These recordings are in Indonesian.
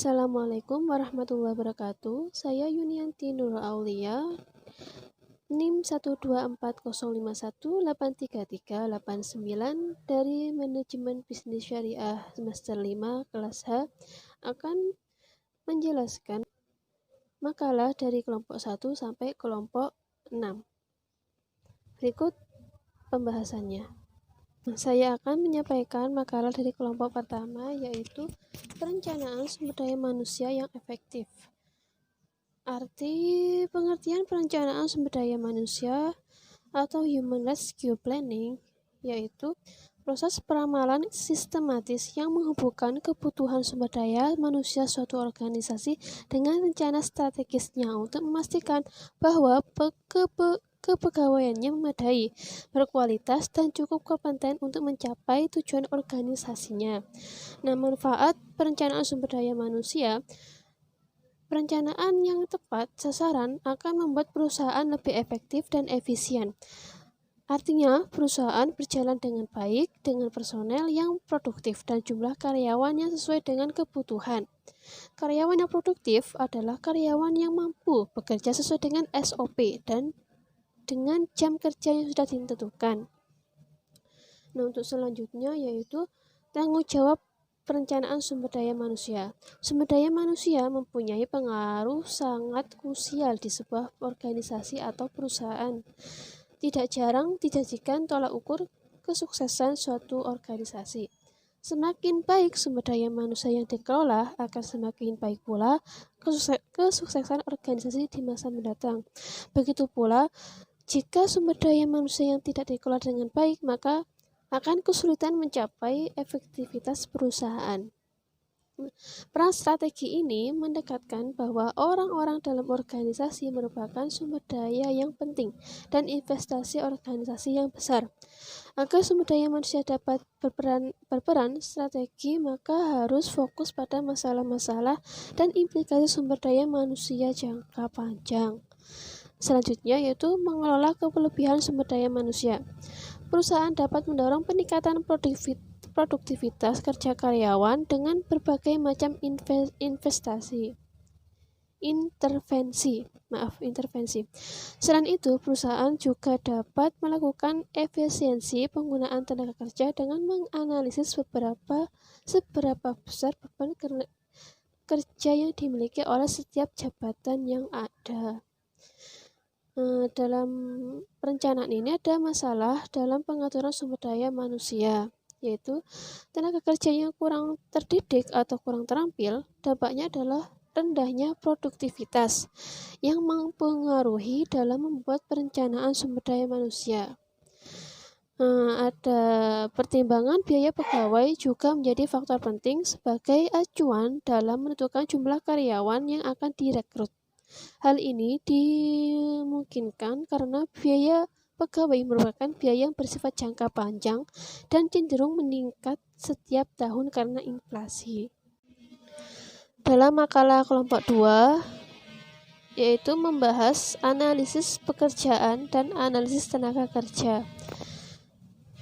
Assalamualaikum warahmatullahi wabarakatuh. Saya Yunianti Nurul Aulia, NIM 12405183389 dari Manajemen Bisnis Syariah semester 5 kelas H akan menjelaskan makalah dari kelompok 1 sampai kelompok 6. Berikut pembahasannya. Saya akan menyampaikan makalah dari kelompok pertama, yaitu perencanaan sumber daya manusia yang efektif. Arti pengertian perencanaan sumber daya manusia atau Human Rescue Planning yaitu proses peramalan sistematis yang menghubungkan kebutuhan sumber daya manusia suatu organisasi dengan rencana strategisnya untuk memastikan bahwa kepegawaiannya memadai, berkualitas, dan cukup kompeten untuk mencapai tujuan organisasinya. Nah, manfaat perencanaan sumber daya manusia. Perencanaan yang tepat sasaran akan membuat perusahaan lebih efektif dan efisien. Artinya, perusahaan berjalan dengan baik, dengan personel yang produktif dan jumlah karyawan yang sesuai dengan kebutuhan. Karyawan yang produktif adalah karyawan yang mampu bekerja sesuai dengan SOP dan dengan jam kerja yang sudah ditentukan. Nah, untuk selanjutnya yaitu tanggung jawab perencanaan sumber daya manusia. Sumber daya manusia mempunyai pengaruh sangat krusial di sebuah organisasi atau perusahaan. Tidak jarang dijadikan tolak ukur kesuksesan suatu organisasi. Semakin baik sumber daya manusia yang dikelola, akan semakin baik pula kesuksesan organisasi di masa mendatang. Begitu pula, jika sumber daya manusia yang tidak dikelola dengan baik, maka akan kesulitan mencapai efektivitas perusahaan. Peran strategi ini mendekatkan bahwa orang-orang dalam organisasi merupakan sumber daya yang penting dan investasi organisasi yang besar. Agar sumber daya manusia dapat berperan strategi, maka harus fokus pada masalah-masalah dan implikasi sumber daya manusia jangka panjang. Selanjutnya yaitu mengelola kelebihan sumber daya manusia. Perusahaan dapat mendorong peningkatan produktivitas kerja karyawan dengan berbagai macam intervensi. Selain itu, perusahaan juga dapat melakukan efisiensi penggunaan tenaga kerja dengan menganalisis seberapa besar beban kerja yang dimiliki oleh setiap jabatan yang ada. Dalam perencanaan ini ada masalah dalam pengaturan sumber daya manusia, yaitu tenaga kerja yang kurang terdidik atau kurang terampil. Dampaknya adalah rendahnya produktivitas yang mempengaruhi dalam membuat perencanaan sumber daya manusia. Ada pertimbangan biaya pegawai juga menjadi faktor penting sebagai acuan dalam menentukan jumlah karyawan yang akan direkrut. Hal ini dimungkinkan karena biaya pegawai merupakan biaya yang bersifat jangka panjang dan cenderung meningkat setiap tahun karena inflasi. Dalam makalah kelompok 2, yaitu membahas analisis pekerjaan dan analisis tenaga kerja.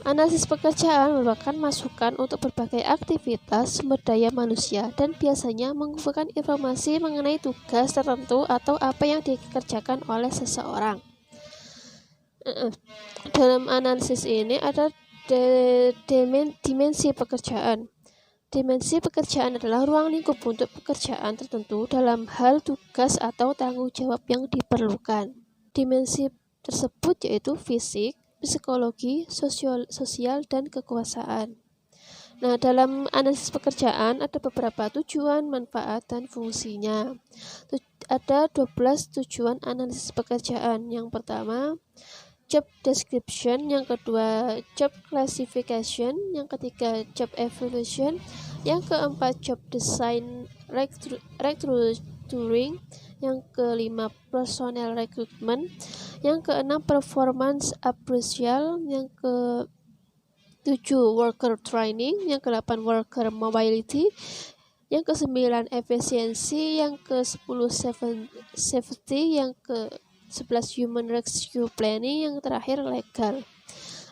Analisis pekerjaan merupakan masukan untuk berbagai aktivitas sumber daya manusia dan biasanya mengumpulkan informasi mengenai tugas tertentu atau apa yang dikerjakan oleh seseorang. Dalam analisis ini ada dimensi pekerjaan. Dimensi pekerjaan adalah ruang lingkup untuk pekerjaan tertentu dalam hal tugas atau tanggung jawab yang diperlukan. Dimensi tersebut yaitu fisik, psikologi, sosial, dan kekuasaan. Nah, dalam analisis pekerjaan ada beberapa tujuan, manfaat, dan fungsinya. Ada 12 tujuan analisis pekerjaan. Yang pertama, job description. Yang kedua, job classification. Yang ketiga, job evaluation. Yang keempat, job design recruiting. Yang kelima, personal recruitment. Yang keenam, performance appraisal. Yang ke-7, worker training. Yang ke-8, worker mobility. Yang ke-9, efisiensi. Yang ke-10, safety. Yang ke-11, human rescue planning. Yang terakhir, legal.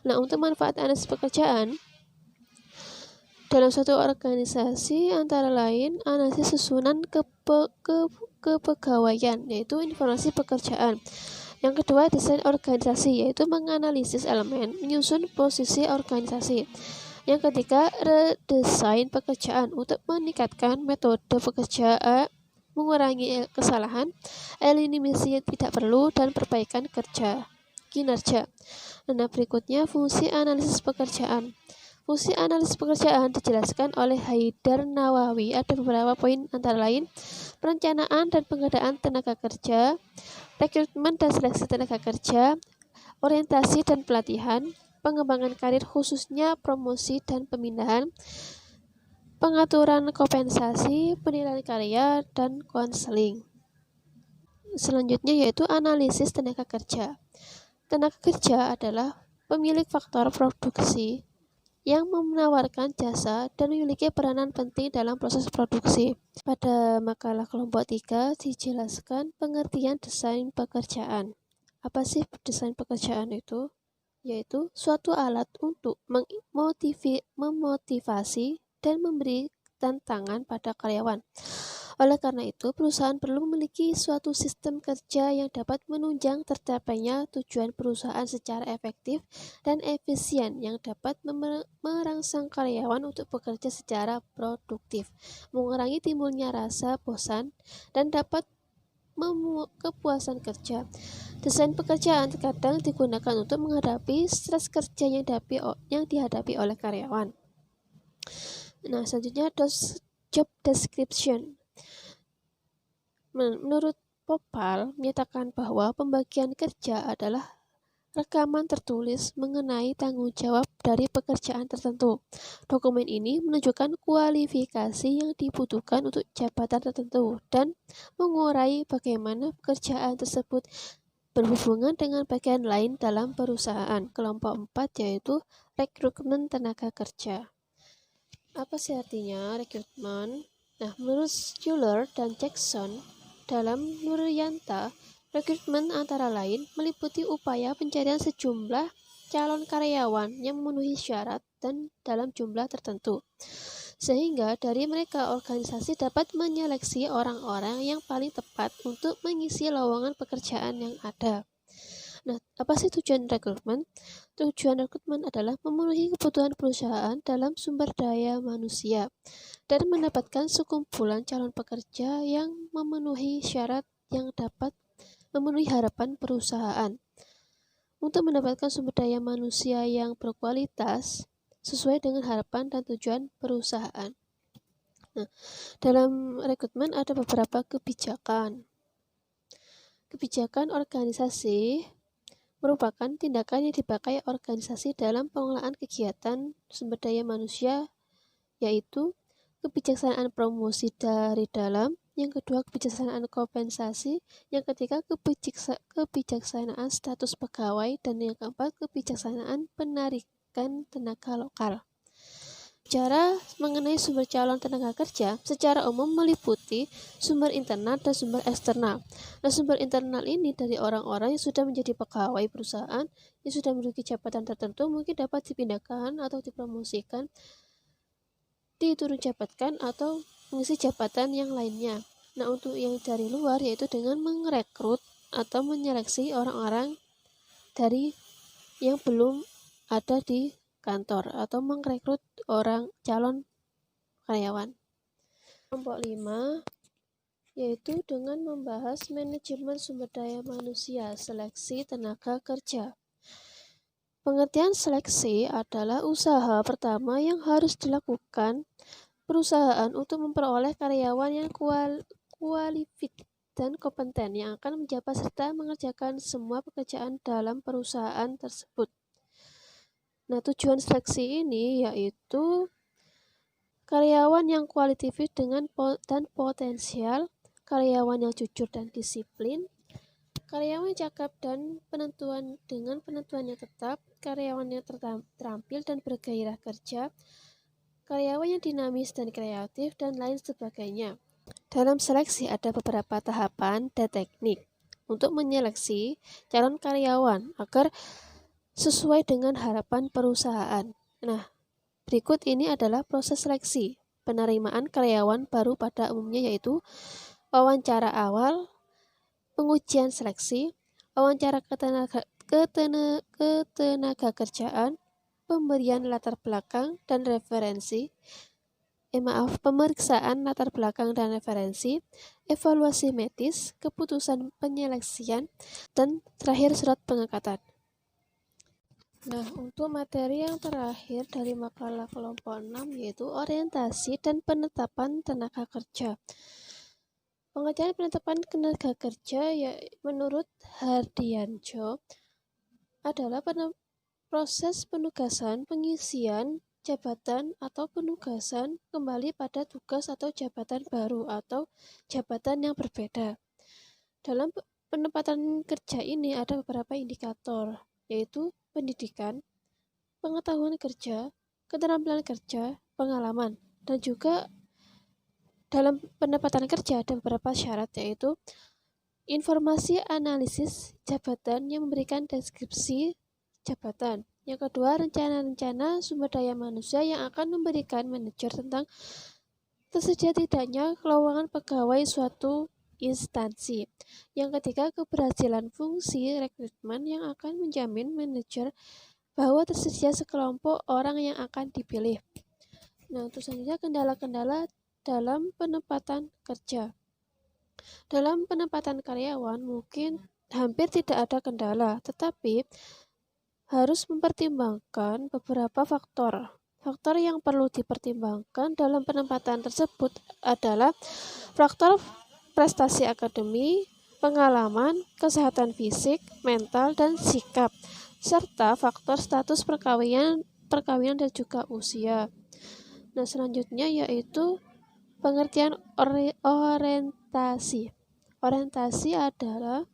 Nah, untuk manfaat analisis pekerjaan, Dalam suatu organisasi antara lain analisis susunan kepegawaian, yaitu informasi pekerjaan. Yang kedua, desain organisasi, yaitu menganalisis elemen, menyusun posisi organisasi. Yang ketiga, redesain pekerjaan untuk meningkatkan metode pekerjaan, mengurangi kesalahan, eliminasi yang tidak perlu, dan perbaikan kinerja. Nah, berikutnya fungsi analisis pekerjaan. Fungsi analisis pekerjaan dijelaskan oleh Haidar Nawawi. Ada beberapa poin antara lain perencanaan dan pengadaan tenaga kerja, rekrutmen dan seleksi tenaga kerja, orientasi dan pelatihan, pengembangan karir khususnya promosi dan pemindahan, pengaturan kompensasi, penilaian karya, dan konseling. Selanjutnya yaitu analisis tenaga kerja. Tenaga kerja adalah pemilik faktor produksi yang menawarkan jasa dan memiliki peranan penting dalam proses produksi. Pada makalah kelompok 3 dijelaskan pengertian desain pekerjaan. Apa sih desain pekerjaan itu? Yaitu suatu alat untuk memotivasi dan memberi tantangan pada karyawan. Oleh karena itu, perusahaan perlu memiliki suatu sistem kerja yang dapat menunjang tercapainya tujuan perusahaan secara efektif dan efisien, yang dapat merangsang karyawan untuk bekerja secara produktif, mengurangi timbulnya rasa bosan, dan dapat kepuasan kerja. Desain pekerjaan terkadang digunakan untuk menghadapi stres kerja yang dihadapi oleh karyawan. Nah, selanjutnya job description. Menurut Popal menyatakan bahwa pembagian kerja adalah rekaman tertulis mengenai tanggung jawab dari pekerjaan tertentu. Dokumen ini menunjukkan kualifikasi yang dibutuhkan untuk jabatan tertentu dan mengurai bagaimana pekerjaan tersebut berhubungan dengan bagian lain dalam perusahaan. Kelompok 4 yaitu rekrutmen tenaga kerja. Apa sih artinya rekrutmen? Nah, menurut Schuler dan Jackson dalam Nuryanta, rekrutmen antara lain meliputi upaya pencarian sejumlah calon karyawan yang memenuhi syarat dan dalam jumlah tertentu, sehingga dari mereka organisasi dapat menyeleksi orang-orang yang paling tepat untuk mengisi lowongan pekerjaan yang ada. Nah, apa sih tujuan rekrutmen? Tujuan rekrutmen adalah memenuhi kebutuhan perusahaan dalam sumber daya manusia dan mendapatkan sekumpulan calon pekerja yang memenuhi syarat yang dapat memenuhi harapan perusahaan. Untuk mendapatkan sumber daya manusia yang berkualitas sesuai dengan harapan dan tujuan perusahaan. Nah, dalam rekrutmen ada beberapa kebijakan. Kebijakan organisasi merupakan tindakan yang dipakai organisasi dalam pengelolaan kegiatan sumber daya manusia, yaitu kebijaksanaan promosi dari dalam, yang kedua kebijaksanaan kompensasi, yang ketiga kebijaksanaan status pegawai, dan yang keempat kebijaksanaan penarikan tenaga lokal. Cara mengenai sumber calon tenaga kerja secara umum meliputi sumber internal dan sumber eksternal. Nah, sumber internal ini dari orang-orang yang sudah menjadi pegawai perusahaan, yang sudah menduduki jabatan tertentu, mungkin dapat dipindahkan atau dipromosikan, diturun jabatan atau mengisi jabatan yang lainnya. Nah, untuk yang dari luar yaitu dengan merekrut atau menyeleksi orang-orang dari yang belum ada di kantor atau merekrut orang calon karyawan. Kelompok 5 yaitu dengan membahas manajemen sumber daya manusia, seleksi tenaga kerja. Pengertian seleksi adalah usaha pertama yang harus dilakukan perusahaan untuk memperoleh karyawan yang kualifikasi dan kompeten yang akan menjabat serta mengerjakan semua pekerjaan dalam perusahaan tersebut. Nah, tujuan seleksi ini yaitu karyawan yang kualitatif dan potensial, karyawan yang jujur dan disiplin, karyawan yang cakap dan penentuan yang tetap, karyawan yang terampil dan bergairah kerja, karyawan yang dinamis dan kreatif, dan lain sebagainya. Dalam seleksi ada beberapa tahapan dan teknik untuk menyeleksi calon karyawan agar sesuai dengan harapan perusahaan. Nah, Berikut ini adalah proses seleksi penerimaan karyawan baru pada umumnya, yaitu wawancara awal, pengujian seleksi, wawancara ketenaga kerjaan, pemberian latar belakang dan referensi, pemeriksaan latar belakang dan referensi, evaluasi medis, keputusan penyeleksian, dan terakhir surat pengangkatan. Nah, untuk materi yang terakhir dari makalah kelompok 6 yaitu orientasi dan penetapan tenaga kerja. Pengertian penetapan tenaga kerja menurut Hardiansyah adalah proses penugasan, pengisian jabatan atau penugasan kembali pada tugas atau jabatan baru atau jabatan yang berbeda. Dalam penempatan kerja ini ada beberapa indikator, yaitu pendidikan, pengetahuan kerja, keterampilan kerja, pengalaman, dan juga dalam penempatan kerja ada beberapa syarat, yaitu informasi analisis jabatan yang memberikan deskripsi jabatan. Yang kedua, rencana-rencana sumber daya manusia yang akan memberikan manajer tentang tersedia tidaknya lowongan pegawai suatu instansi. Yang ketiga, keberhasilan fungsi rekrutmen yang akan menjamin manajer bahwa tersedia sekelompok orang yang akan dipilih. Nah, untuk selanjutnya kendala-kendala dalam penempatan kerja. Dalam penempatan karyawan mungkin hampir tidak ada kendala, tetapi harus mempertimbangkan beberapa faktor. Faktor yang perlu dipertimbangkan dalam penempatan tersebut adalah faktor prestasi akademi, pengalaman, kesehatan fisik, mental, dan sikap, serta faktor status perkawinan dan juga usia. Nah, selanjutnya yaitu pengertian orientasi. Orientasi adalah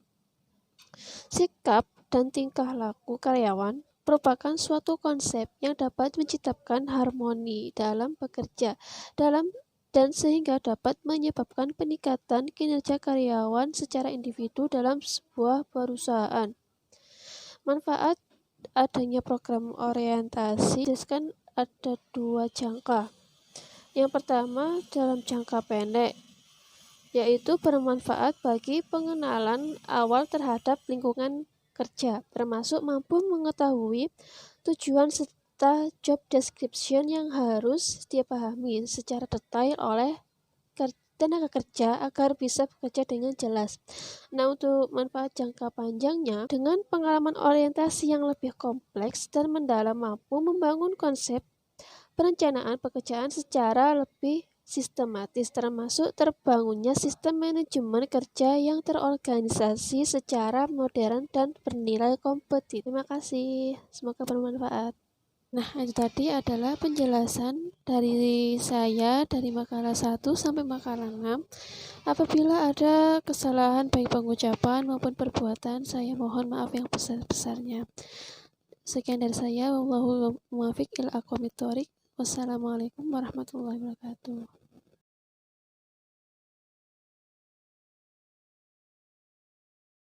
sikap dan tingkah laku karyawan merupakan suatu konsep yang dapat menciptakan harmoni dalam bekerja dan sehingga dapat menyebabkan peningkatan kinerja karyawan secara individu dalam sebuah perusahaan. Manfaat adanya program orientasi kan ada dua jangka. Yang pertama dalam jangka pendek, yaitu bermanfaat bagi pengenalan awal terhadap lingkungan kerja, termasuk mampu mengetahui tujuan serta job description yang harus dipahami secara detail oleh tenaga kerja agar bisa bekerja dengan jelas. Nah, untuk manfaat jangka panjangnya, dengan pengalaman orientasi yang lebih kompleks dan mendalam mampu membangun konsep perencanaan pekerjaan secara lebih sistematis, termasuk terbangunnya sistem manajemen kerja yang terorganisasi secara modern dan bernilai kompetitif. Terima kasih, semoga bermanfaat. Nah, itu tadi adalah penjelasan dari saya dari makalah 1 sampai makalah 6. Apabila ada kesalahan baik pengucapan maupun perbuatan, saya mohon maaf yang besar-besarnya. Sekian dari saya. Wallahul muwaffiq ila aqwamit thoriq. Wassalamualaikum warahmatullahi wabarakatuh.